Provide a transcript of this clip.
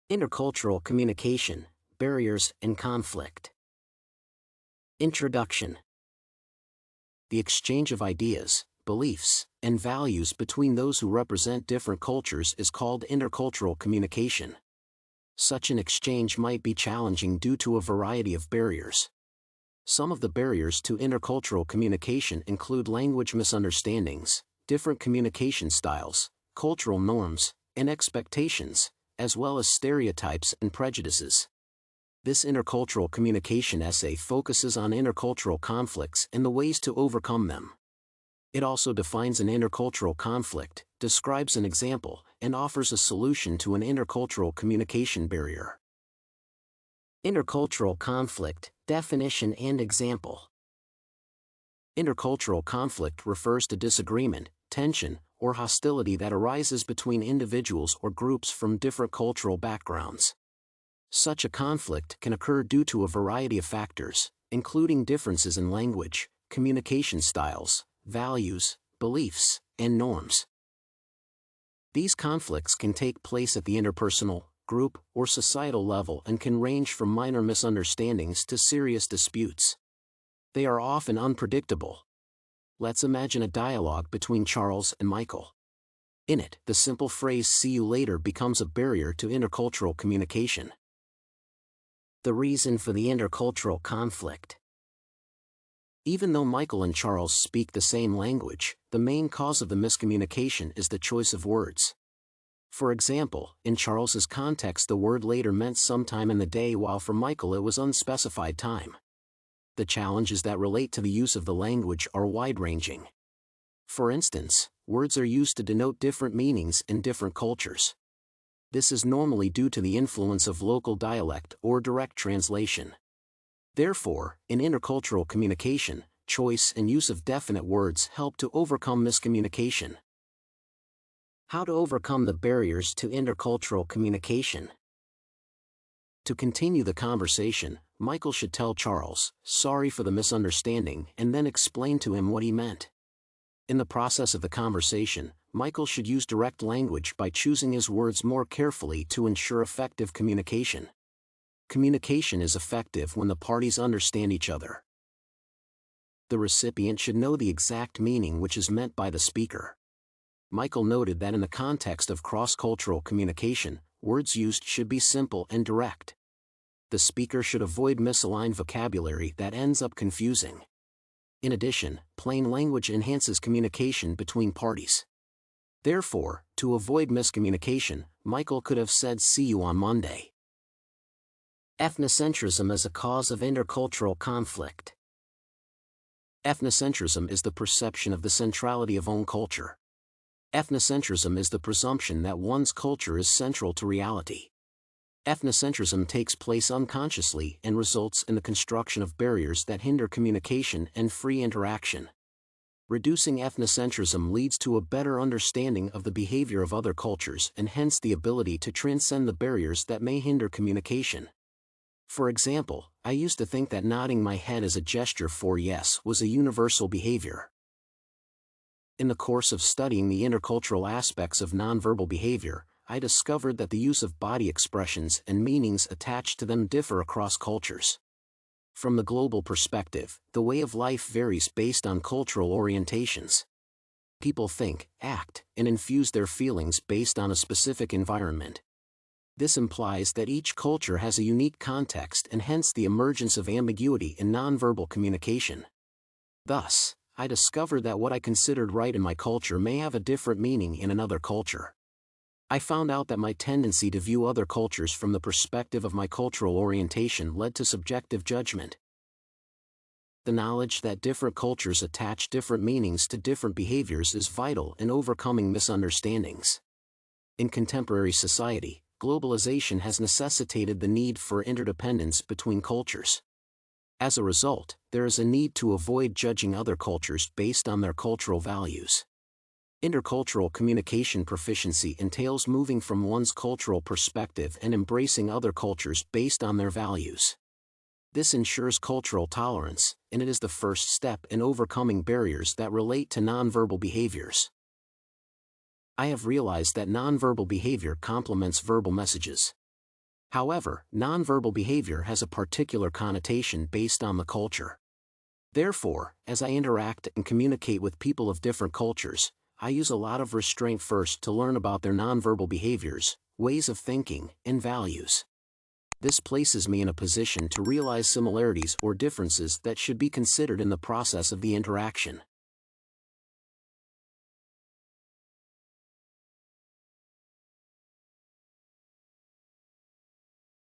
Intercultural communication, barriers and conflict. Introduction. The exchange of ideas, beliefs, and values between those who represent different cultures is called intercultural communication. Such an exchange might be challenging due to a variety of barriers. Some of the barriers to intercultural communication include language misunderstandings, different communication styles, cultural norms, and expectations, as well as stereotypes and prejudices. This intercultural communication essay focuses on intercultural conflicts and the ways to overcome them. It also defines an intercultural conflict, describes an example, and offers a solution to an intercultural communication barrier. Intercultural conflict, definition and example. Intercultural conflict refers to disagreement, tension, or hostility that arises between individuals or groups from different cultural backgrounds. Such a conflict can occur due to a variety of factors, including differences in language, communication styles, values, beliefs, and norms. These conflicts can take place at the interpersonal, group, or societal level and can range from minor misunderstandings to serious disputes. They are often unpredictable. Let's imagine a dialogue between Charles and Michael. In it, the simple phrase "see you later" becomes a barrier to intercultural communication. The reason for the intercultural conflict. Even though Michael and Charles speak the same language, the main cause of the miscommunication is the choice of words. For example, in Charles's context the word later meant sometime in the day, while for Michael it was unspecified time. The challenges that relate to the use of the language are wide-ranging. For instance, words are used to denote different meanings in different cultures. This is normally due to the influence of local dialect or direct translation. Therefore, in intercultural communication, choice and use of definite words help to overcome miscommunication. How to overcome the barriers to intercultural communication. To continue the conversation, Michael should tell Charles, "Sorry for the misunderstanding," and then explain to him what he meant. In the process of the conversation, Michael should use direct language by choosing his words more carefully to ensure effective communication. Communication is effective when the parties understand each other. The recipient should know the exact meaning which is meant by the speaker. Michael noted that in the context of cross-cultural communication, words used should be simple and direct. The speaker should avoid misaligned vocabulary that ends up confusing. In addition, plain language enhances communication between parties. Therefore, to avoid miscommunication, Michael could have said "see you on Monday." Ethnocentrism as a cause of intercultural conflict. Ethnocentrism is the perception of the centrality of own culture. Ethnocentrism is the presumption that one's culture is central to reality. Ethnocentrism takes place unconsciously and results in the construction of barriers that hinder communication and free interaction. Reducing ethnocentrism leads to a better understanding of the behavior of other cultures and hence the ability to transcend the barriers that may hinder communication. For example, I used to think that nodding my head as a gesture for yes was a universal behavior. In the course of studying the intercultural aspects of nonverbal behavior, I discovered that the use of body expressions and meanings attached to them differ across cultures. From the global perspective, the way of life varies based on cultural orientations. People think, act, and infuse their feelings based on a specific environment. This implies that each culture has a unique context and hence the emergence of ambiguity in nonverbal communication. Thus, I discovered that what I considered right in my culture may have a different meaning in another culture. I found out that my tendency to view other cultures from the perspective of my cultural orientation led to subjective judgment. The knowledge that different cultures attach different meanings to different behaviors is vital in overcoming misunderstandings. In contemporary society, globalization has necessitated the need for interdependence between cultures. As a result, there is a need to avoid judging other cultures based on their cultural values. Intercultural communication proficiency entails moving from one's cultural perspective and embracing other cultures based on their values. This ensures cultural tolerance, and it is the first step in overcoming barriers that relate to nonverbal behaviors. I have realized that nonverbal behavior complements verbal messages. However, nonverbal behavior has a particular connotation based on the culture. Therefore, as I interact and communicate with people of different cultures, I use a lot of restraint first to learn about their nonverbal behaviors, ways of thinking, and values. This places me in a position to realize similarities or differences that should be considered in the process of the interaction.